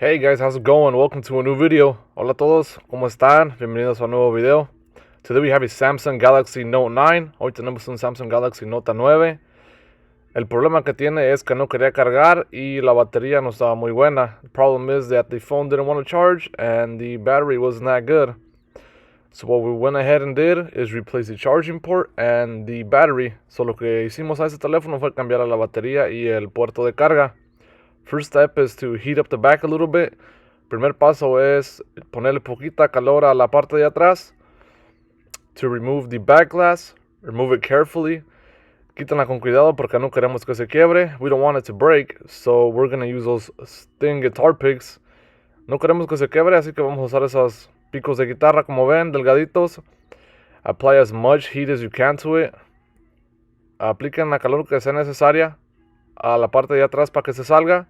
Hey guys, how's it going? Welcome to a new video. Hola a todos, ¿cómo están? Bienvenidos a un nuevo video. Today we have a Samsung Galaxy Note 9. Hoy tenemos un Samsung Galaxy Note 9. El problema que tiene es que no quería cargar y la batería no estaba muy buena. The problem is that the phone didn't want to charge and the battery wasn't that good. So what we went ahead and did is replace the charging port and the battery. So lo que hicimos a ese teléfono fue cambiar la batería y el puerto de carga. First step is to heat up the back a little bit. Primer paso es ponerle poquita calor a la parte de atrás. To remove the back glass, remove it carefully. Quítenla con cuidado porque no queremos que se quiebre. We don't want it to break, so we're going to use those thin guitar picks. No queremos que se quiebre, así que vamos a usar esos picos de guitarra, como ven, delgaditos. Apply as much heat as you can to it. Apliquen la calor que sea necesaria a la parte de atrás para que se salga.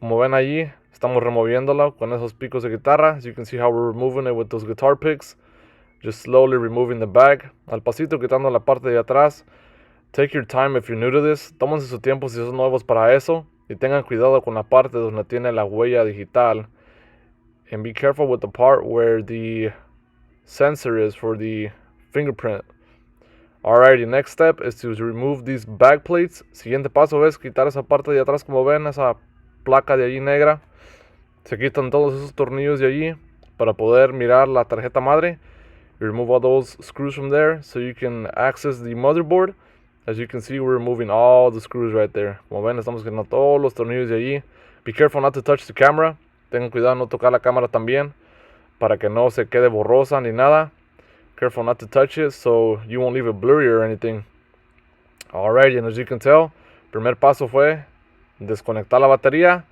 Como ven allí, estamos removiéndolo con esos picos de guitarra. As you can see how we're removing it with those guitar picks. Just slowly removing the bag. Al pasito quitando la parte de atrás. Take your time if you're new to this. Tómense su tiempo si son nuevos para eso. Y tengan cuidado con la parte donde tiene la huella digital. And be careful with the part where the sensor is for the fingerprint. Alrighty, next step is to remove these back plates. Siguiente paso es quitar esa parte de atrás, como ven, esa placa de allí negra. Se quitan todos esos tornillos de allí para poder mirar la tarjeta madre. You remove all those screws from there so you can access the motherboard. As you can see, we're removing all the screws right there. Como ven, estamos quitando todos los tornillos de allí. Be careful not to touch the camera. Tengan cuidado no tocar la cámara también para que no se quede borrosa ni nada. Careful not to touch it so you won't leave it blurry or anything. Alright, and as you can tell, primer paso fue desconectar la batería.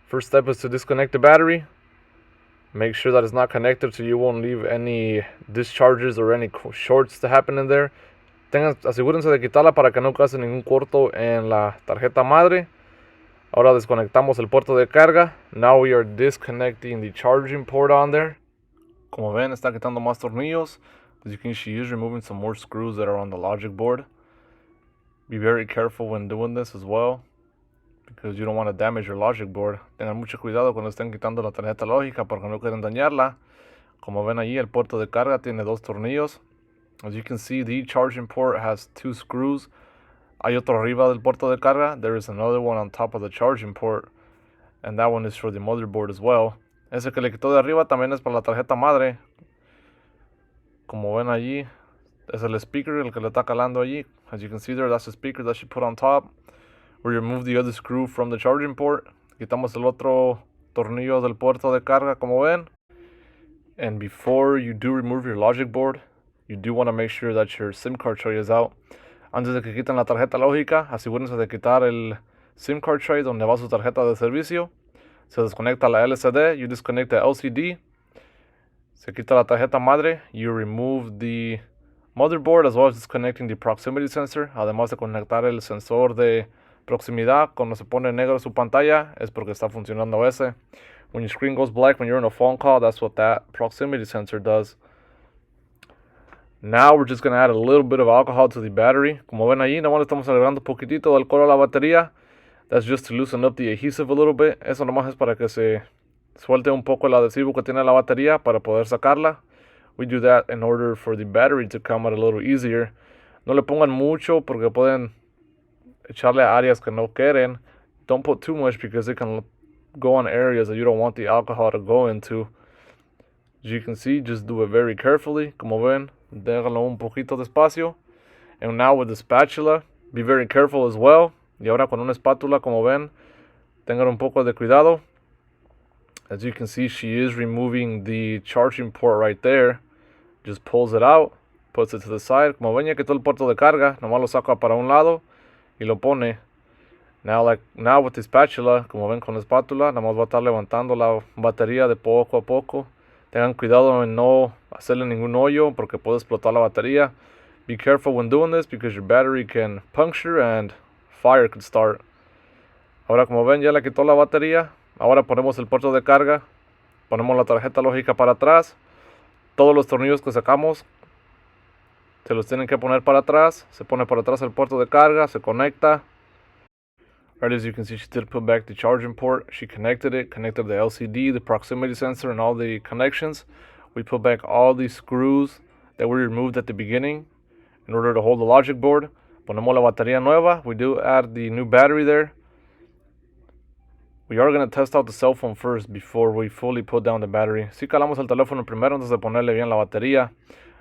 First step is to disconnect the battery. Make sure that it's not connected so you won't leave any discharges or any shorts to happen in there. Asegúrense de quitarla para que no cause ningún corto en la tarjeta madre. Ahora desconectamos el puerto de carga. Now we are disconnecting the charging port on there. Como ven, está quitando más tornillos. As you can see, she is removing some more screws that are on the logic board. Be very careful when doing this as well, because you don't want to damage your logic board. Tengan mucho cuidado cuando estén quitando la tarjeta lógica porque no quieren dañarla. Como ven allí, el puerto de carga tiene dos tornillos. As you can see, the charging port has two screws. Hay otro arriba del puerto de carga. There is another one on top of the charging port, and that one is for the motherboard as well. Ese que le quitó de arriba también es para la tarjeta madre. Como ven allí, es el speaker el que le está calando allí. As you can see there, that's the speaker that she put on top. We remove the other screw from the charging port. Quitamos el otro tornillo del puerto de carga, como ven. And before you do remove your logic board, you do want to make sure that your SIM card tray is out. Antes de que quiten la tarjeta lógica, asegúrense de quitar el SIM card tray donde va su tarjeta de servicio. Se desconecta la LCD, you disconnect the LCD. Se quita la tarjeta madre, you remove the motherboard as well as disconnecting the proximity sensor. Además de conectar el sensor de proximidad, cuando se pone negro su pantalla es porque está funcionando ese. When your screen goes black when you're in a phone call, that's what that proximity sensor does. Now we're just going to add a little bit of alcohol to the battery. Como ven ahí, nomás le estamos agregando un poquitito de alcohol a la batería. That's just to loosen up the adhesive a little bit. Eso nomás es para que se suelte un poco el adhesivo que tiene la batería para poder sacarla. We do that in order for the battery to come out a little easier. No le pongan mucho porque pueden echarle a áreas que no quieren. Don't put too much because it can go on areas that you don't want the alcohol to go into. As you can see, just do it very carefully. Como ven, déjalo un poquito despacio. And now with the spatula, be very careful as well. Y ahora con una espátula, como ven, tengan un poco de cuidado. As you can see, she is removing the charging port right there. Just pulls it out, puts it to the side. Como ven, ya quitó el puerto de carga, nomás lo saca para un lado y lo pone. Now with the spatula, como ven con la espátula, nomás va a estar levantando la batería de poco a poco. Tengan cuidado en no hacerle ningún hoyo porque puede explotar la batería. Be careful when doing this because your battery can puncture and fire could start. Ahora como ven ya le quitó la batería. Ahora ponemos el puerto de carga. Ponemos la tarjeta lógica para atrás. Todos los tornillos que sacamos se los tienen que poner para atrás. Se pone para atrás el puerto de carga. Se conecta. Right, as you can see, she did put back the charging port. She connected it, connected the LCD, the proximity sensor, and all the connections. We put back all these screws that we removed at the beginning in order to hold the logic board. Ponemos la batería nueva. We do add the new battery there. We are going to test out the cell phone first before we fully put down the battery. Si calamos el teléfono primero antes de ponerle bien la batería.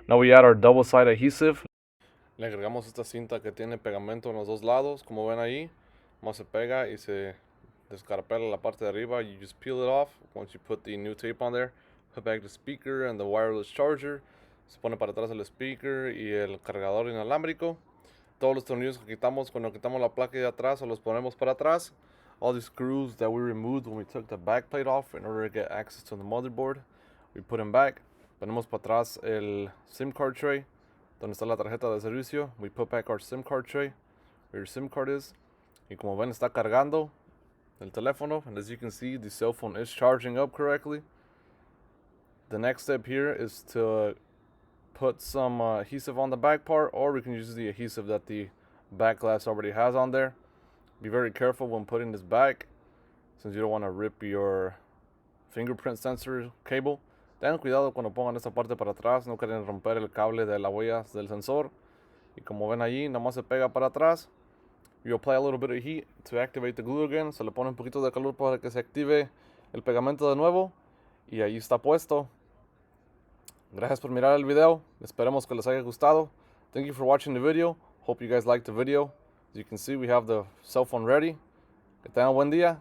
Now we add our double-side adhesive. Le agregamos esta cinta que tiene pegamento en los dos lados, como ven ahí. Más se pega y se descarapela la parte de arriba. You just peel it off once you put the new tape on there. Put back the speaker and the wireless charger. Se pone para atrás el speaker y el cargador inalámbrico. Todos los tornillos que quitamos cuando quitamos la placa de atrás o los ponemos para atrás. All the screws that we removed when we took the back plate off in order to get access to the motherboard, we put them back. Ponemos para atrás el SIM card tray, donde está la tarjeta de servicio. We put back our SIM card tray, where your SIM card is. Y como ven, está cargando el teléfono. And as you can see, the cell phone is charging up correctly. The next step here is to put some adhesive on the back part, or we can use the adhesive that the back glass already has on there. Be very careful when putting this back, since you don't want to rip your fingerprint sensor cable. Tengan cuidado cuando pongan esta parte para atrás, no quieren romper el cable de la huella del sensor. Y como ven allí, nada más se pega para atrás. You apply a little bit of heat to activate the glue again. Se le pone un poquito de calor para que se active el pegamento de nuevo. Y ahí está puesto. Gracias por mirar el video. Esperemos que les haya gustado. Thank you for watching the video. Hope you guys liked the video. As you can see, we have the cell phone ready. Que tengan buen día.